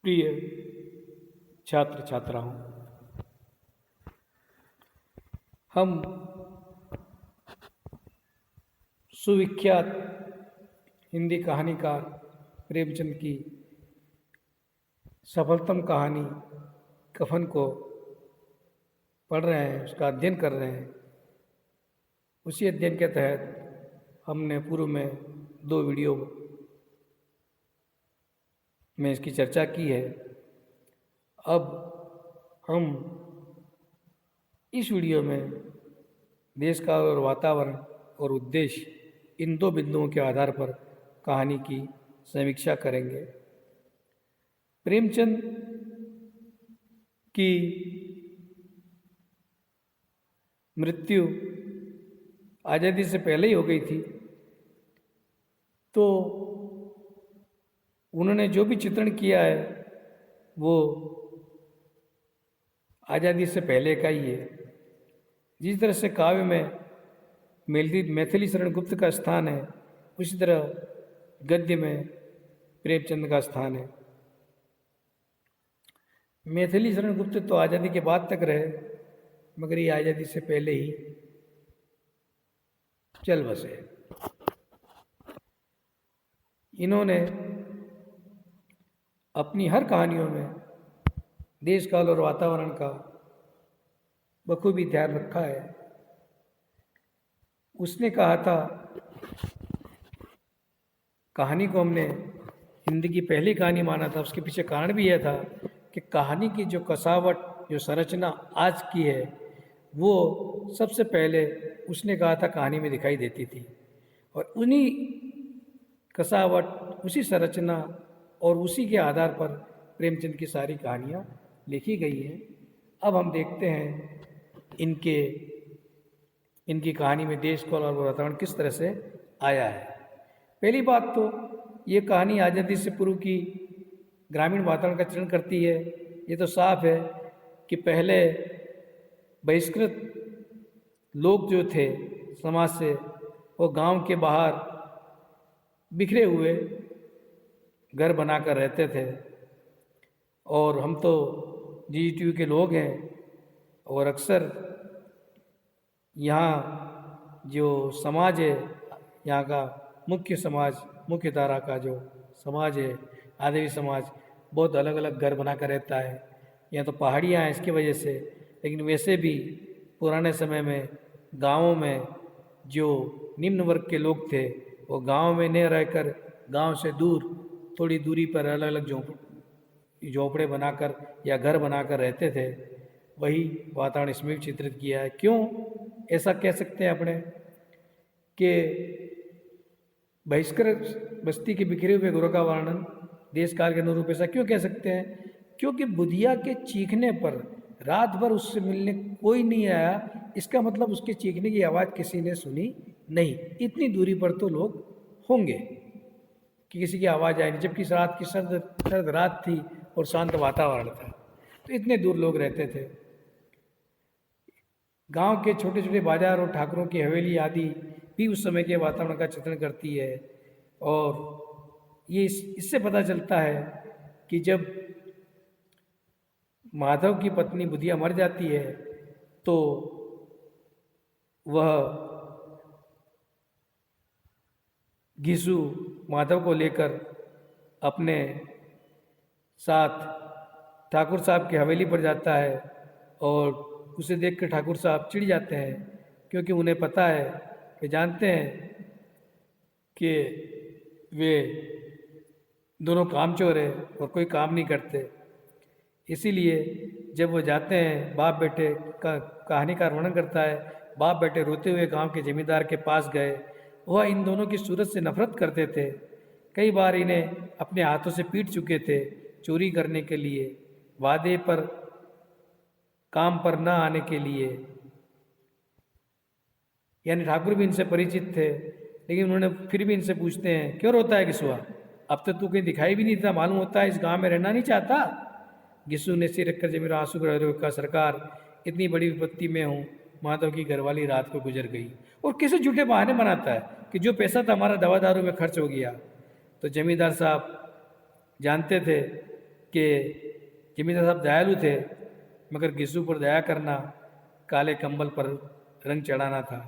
प्रिय छात्र छात्राओं, हम सुविख्यात हिंदी कहानीकार प्रेमचंद की सफलतम कहानी कफन को पढ़ रहे हैं, उसका अध्ययन कर रहे हैं। उसी अध्ययन के तहत हमने पूर्व में 2 वीडियो में इसकी चर्चा की है। अब हम इस वीडियो में देश काल और वातावरण और उद्देश्य इन 2 बिंदुओं के आधार पर कहानी की समीक्षा करेंगे। प्रेमचंद की मृत्यु आज़ादी से पहले ही हो गई थी, तो उन्होंने जो भी चित्रण किया है वो आज़ादी से पहले का ही है। जिस तरह से काव्य में मैथिली शरण गुप्त का स्थान है, उसी तरह गद्य में प्रेमचंद का स्थान है। मैथिली शरण गुप्त तो आज़ादी के बाद तक रहे, मगर ये आज़ादी से पहले ही चल बसे। इन्होंने अपनी हर कहानियों में देश काल और वातावरण का बखूबी ध्यान रखा है। उसने कहा था, कहानी को हमने हिंदी की पहली कहानी माना था। उसके पीछे कारण भी यह था कि कहानी की जो कसावट, जो संरचना आज की है, वो सबसे पहले उसने कहा था कहानी में दिखाई देती थी। और उन्हीं कसावट, उसी संरचना और उसी के आधार पर प्रेमचंद की सारी कहानियाँ लिखी गई हैं। अब हम देखते हैं इनकी कहानी में देश काल और वातावरण किस तरह से आया है। पहली बात तो ये कहानी आज़ादी से पूर्व की ग्रामीण वातावरण का चित्रण करती है। ये तो साफ है कि पहले बहिष्कृत लोग जो थे समाज से, वो गांव के बाहर बिखरे हुए घर बनाकर रहते थे। और हम तो GTU के लोग हैं और अक्सर यहाँ जो समाज है, यहाँ का मुख्य समाज, मुख्य धारा का जो समाज है, आदिवासी समाज, बहुत अलग अलग घर बनाकर रहता है। यहाँ तो पहाड़ियाँ हैं इसकी वजह से, लेकिन वैसे भी पुराने समय में गाँवों में जो निम्न वर्ग के लोग थे, वो गांव में न रहकर गांव से दूर थोड़ी दूरी पर अलग अलग झोंपड़े बनाकर या घर बनाकर रहते थे। वही वातावरण इसमें भी चित्रित किया है। क्यों ऐसा कह सकते हैं अपने कि बहिष्कृत बस्ती के बिखरे हुए घरों का वर्णन देश काल के अनुरूप ऐसा क्यों कह सकते हैं? क्योंकि बुधिया के चीखने पर रात भर उससे मिलने कोई नहीं आया, इसका मतलब उसके चीखने की आवाज़ किसी ने सुनी नहीं। इतनी दूरी पर तो लोग होंगे कि किसी की आवाज़ आई नहीं, जबकि रात की सर्द रात थी और शांत वातावरण था, तो इतने दूर लोग रहते थे। गांव के छोटे छोटे बाजार और ठाकुरों की हवेली आदि भी उस समय के वातावरण का चित्रण करती है। और ये इससे पता चलता है कि जब माधव की पत्नी बुधिया मर जाती है तो वह घिसू माधव को लेकर अपने साथ ठाकुर साहब की हवेली पर जाता है। और उसे देखकर ठाकुर साहब चिढ़ जाते हैं, क्योंकि उन्हें पता है कि जानते हैं कि वे दोनों कामचोर हैं और कोई काम नहीं करते। इसीलिए जब वो जाते हैं, बाप बेटे का कहानी का वर्णन करता है, बाप बेटे रोते हुए गांव के जमींदार के पास गए। वह इन दोनों की सूरत से नफरत करते थे। कई बार इन्हें अपने हाथों से पीट चुके थे चोरी करने के लिए, वादे पर काम पर न आने के लिए। यानी ठाकुर भी इनसे परिचित थे, लेकिन उन्होंने फिर भी इनसे पूछते हैं, क्यों रोता है गिसुआ? अब तक तू कहीं दिखाई भी नहीं था, मालूम होता है इस गांव में रहना नहीं चाहता। गिसू ने सिर रखकर जमीन आंसू का, सरकार इतनी बड़ी विपत्ति में हूँ, माधव की घरवाली रात को गुजर गई। और कैसे झूठे बहाने बनाता है कि जो पैसा था हमारा दवा दारू में खर्च हो गया। तो जमींदार साहब जानते थे कि जमींदार साहब दयालु थे, मगर घिसू पर दया करना काले कंबल पर रंग चढ़ाना था।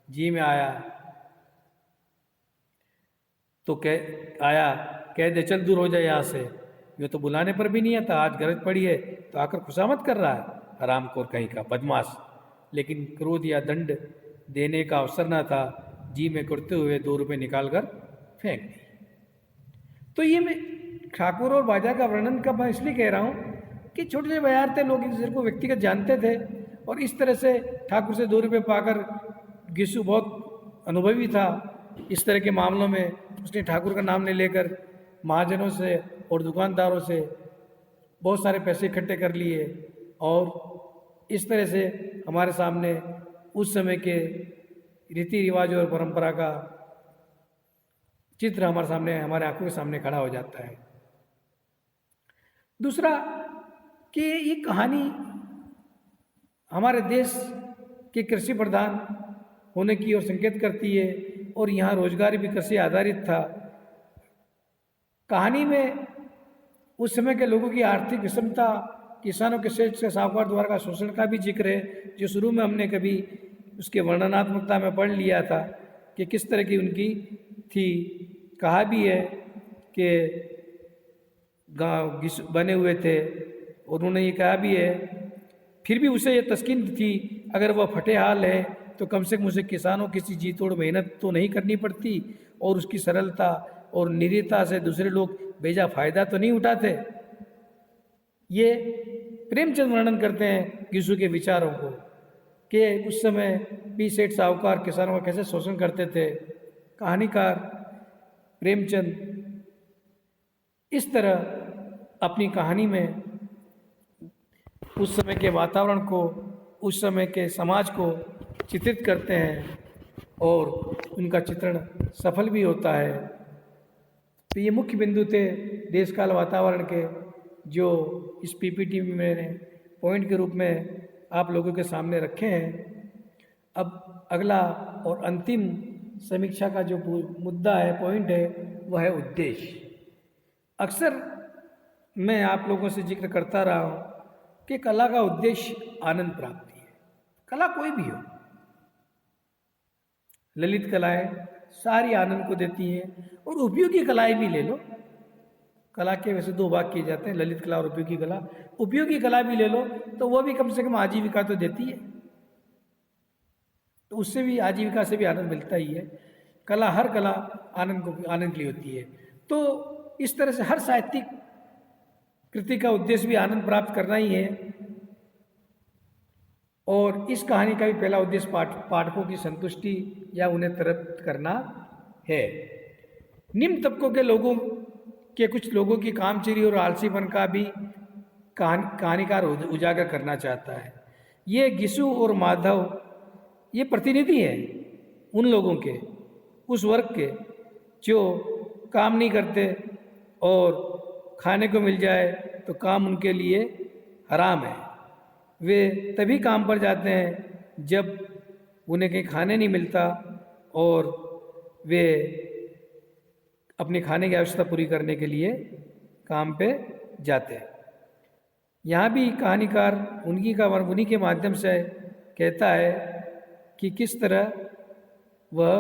जी में आया तो कह दे चल दूर हो जाए यहाँ से। ये तो बुलाने पर भी नहीं आता, आज गरज पड़ी है तो आकर खुशामद कर रहा है, हरामखोर कहीं का बदमाश। लेकिन क्रोध या दंड देने का अवसर न था, जी में करते हुए 2 रुपये निकाल कर फेंक दिए। तो ये मैं ठाकुर और बाजा का वर्णन का मैं इसलिए कह रहा हूँ कि छोटे छोटे बयार थे, लोग एक दूसरे को व्यक्तिगत जानते थे, और इस तरह से ठाकुर से 2 रुपये पाकर घिसू बहुत अनुभवी था इस तरह के मामलों में। उसने ठाकुर का नाम नहीं लेकर महाजनों से और दुकानदारों से बहुत सारे पैसे इकट्ठे कर लिए, और इस तरह से हमारे सामने उस समय के रीति रिवाज और परंपरा का चित्र हमारे सामने, हमारे आंखों के सामने खड़ा हो जाता है। दूसरा कि ये कहानी हमारे देश के कृषि प्रधान होने की ओर संकेत करती है, और यहाँ रोजगार भी कृषि आधारित था। कहानी में उस समय के लोगों की आर्थिक विषमता, किसानों के सेठ से साहूकार द्वारा का शोषण का भी जिक्र है, जो शुरू में हमने कभी उसके वर्णनात्मकता में पढ़ लिया था कि किस तरह की उनकी थी। कहा भी है कि गांव बने हुए थे, और उन्होंने ये कहा भी है, फिर भी उसे ये तस्कीन थी अगर वह फटे हाल है तो कम से कम उसे किसानों किसी जी तोड़ मेहनत तो नहीं करनी पड़ती, और उसकी सरलता और निरीता से दूसरे लोग बेजा फायदा तो नहीं उठाते। ये प्रेमचंद वर्णन करते हैं घिसू के विचारों को कि उस समय भी सेठ साहूकार किसानों का कैसे शोषण करते थे। कहानीकार प्रेमचंद इस तरह अपनी कहानी में उस समय के वातावरण को, उस समय के समाज को चित्रित करते हैं, और उनका चित्रण सफल भी होता है। तो ये मुख्य बिंदु थे देश काल वातावरण के, जो इस पीपीटी में मैंने पॉइंट के रूप में आप लोगों के सामने रखे हैं। अब अगला और अंतिम समीक्षा का जो मुद्दा है, पॉइंट है, वह है उद्देश्य। अक्सर मैं आप लोगों से जिक्र करता रहा हूँ कि कला का उद्देश्य आनंद प्राप्ति है। कला कोई भी हो, ललित कलाएं सारी आनंद को देती हैं, और उपयोगी कलाएं भी ले लो। कला के वैसे 2 भाग किए जाते हैं, ललित कला और उपयोगी कला। उपयोगी कला भी ले लो तो वह भी कम से कम आजीविका तो देती है, तो उससे भी, आजीविका से भी आनंद मिलता ही है। कला, हर कला आनंद के लिए होती है। तो इस तरह से हर साहित्यिक कृति का उद्देश्य भी आनंद प्राप्त करना ही है, और इस कहानी का भी पहला उद्देश्य पाठकों की संतुष्टि या उन्हें तृप्त करना है। निम्न तबकों के लोगों के, कुछ लोगों की कामचोरी और आलसीपन का भी कहानीकार उजागर करना चाहता है। ये घिसू और माधव ये प्रतिनिधि हैं उन लोगों के, उस वर्ग के जो काम नहीं करते, और खाने को मिल जाए तो काम उनके लिए हराम है। वे तभी काम पर जाते हैं जब उन्हें कहीं खाने नहीं मिलता, और वे अपने खाने की आवश्यकता पूरी करने के लिए काम पे जाते हैं। यहाँ भी कहानीकार उन्हीं के माध्यम से कहता है कि किस तरह वह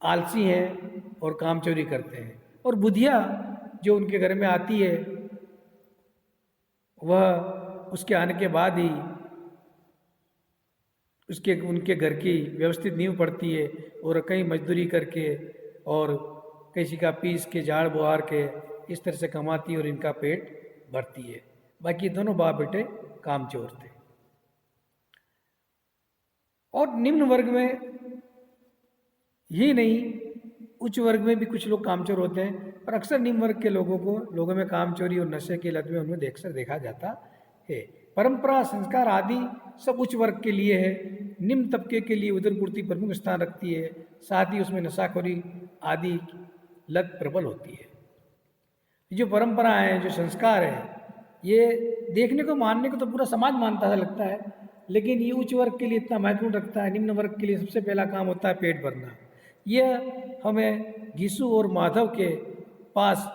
आलसी हैं और काम चोरी करते हैं, और बुधिया जो उनके घर में आती है वह उसके आने के बाद ही उनके घर की व्यवस्थित नींव पड़ती है, और कहीं मजदूरी करके और किसी का पीस के झाड़ बुहार के इस तरह से कमाती है और इनका पेट भरती है। बाकी दोनों बाप बेटे कामचोर थे। और निम्न वर्ग में ही नहीं, उच्च वर्ग में भी कुछ लोग कामचोर होते हैं, और अक्सर निम्न वर्ग के लोगों में कामचोरी और नशे की लत में उन्हें देखा जाता है। परंपरा, संस्कार आदि सब उच्च वर्ग के लिए है। निम्न तबके के लिए उदरपूर्ति प्रमुख स्थान रखती है, साथ ही उसमें नशाखोरी आदि लत प्रबल होती है। जो परंपरा है, जो संस्कार है, ये देखने को, मानने को तो पूरा समाज मानता लगता है, लेकिन ये उच्च वर्ग के लिए इतना महत्वपूर्ण रखता है। निम्न वर्ग के लिए सबसे पहला काम होता है पेट भरना। यह हमें घिसू और माधव के पास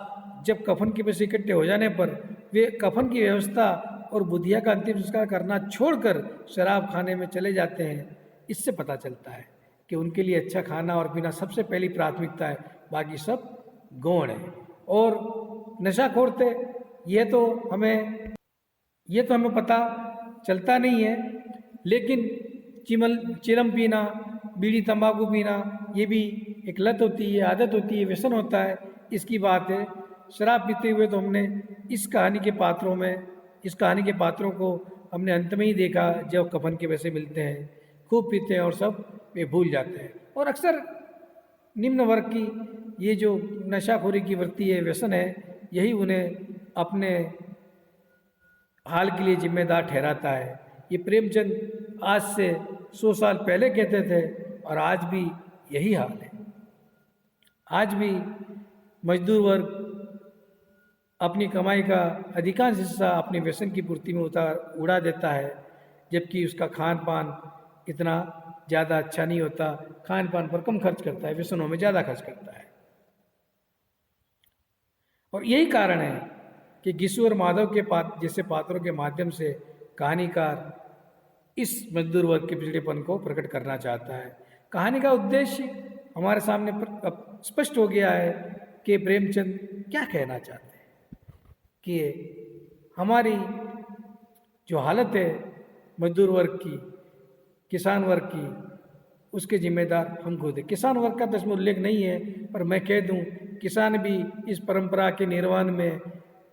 जब कफन के पैसे इकट्ठे हो जाने पर वे कफन की व्यवस्था और बुधिया का अंतिम संस्कार करना छोड़कर शराब खाने में चले जाते हैं। इससे पता चलता है कि उनके लिए अच्छा खाना और पीना सबसे पहली प्राथमिकता है, बाकी सब गौण है। और नशाखोर थे ये तो हमें पता चलता नहीं है, लेकिन चिलम पीना, बीड़ी तंबाकू पीना, ये भी एक लत होती है, आदत होती है, व्यसन होता है, इसकी बात है। शराब पीते हुए तो हमने इस कहानी के पात्रों को हमने अंत में ही देखा जब कफन के पैसे मिलते हैं, खूब पीते हैं और सब वे भूल जाते हैं। और अक्सर निम्न वर्ग की ये जो नशाखोरी की वृत्ति है, व्यसन है, यही उन्हें अपने हाल के लिए जिम्मेदार ठहराता है। ये प्रेमचंद आज से 100 साल पहले कहते थे और आज भी यही हाल है। आज भी मजदूर वर्ग अपनी कमाई का अधिकांश हिस्सा अपने व्यसन की पूर्ति में उड़ा देता है, जबकि उसका खान पान इतना ज़्यादा अच्छा नहीं होता। खान पान पर कम खर्च करता है, व्यसनों में ज़्यादा खर्च करता है। और यही कारण है कि गिसु और माधव के जैसे पात्रों के माध्यम से कहानीकार इस मजदूर वर्ग के पिछड़ेपन को प्रकट करना चाहता है। कहानी का उद्देश्य हमारे सामने अब स्पष्ट हो गया है कि प्रेमचंद क्या कहना चाहते हैं कि हमारी जो हालत है मजदूर वर्ग की, किसान वर्ग की, उसके जिम्मेदार हम खुद हैं। किसान वर्ग का तो इसमें उल्लेख नहीं है, पर मैं कह दूं किसान भी इस परंपरा के निर्वहन में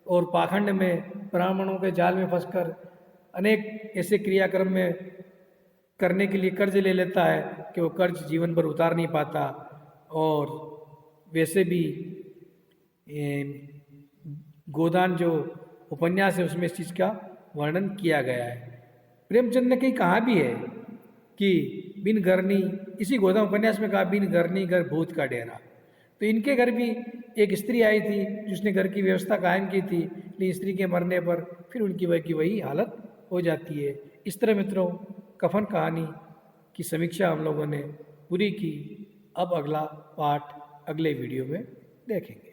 और पाखंड में ब्राह्मणों के जाल में फंसकर अनेक ऐसे क्रियाक्रम में करने के लिए कर्ज ले लेता है कि वो कर्ज जीवन भर उतार नहीं पाता। और वैसे भी गोदान जो उपन्यास है उसमें इस चीज़ का वर्णन किया गया है। प्रेमचंद ने कहीं कहा भी है कि बिन घरनी, इसी गोदान उपन्यास में कहा, बिन घरनी घर भूत का डेरा। तो इनके घर भी एक स्त्री आई थी जिसने घर की व्यवस्था कायम की थी, लेकिन स्त्री के मरने पर फिर उनकी वही हालत हो जाती है। इस तरह मित्रों, कफन कहानी की समीक्षा हम लोगों ने पूरी की। अब अगला पार्ट अगले वीडियो में देखेंगे।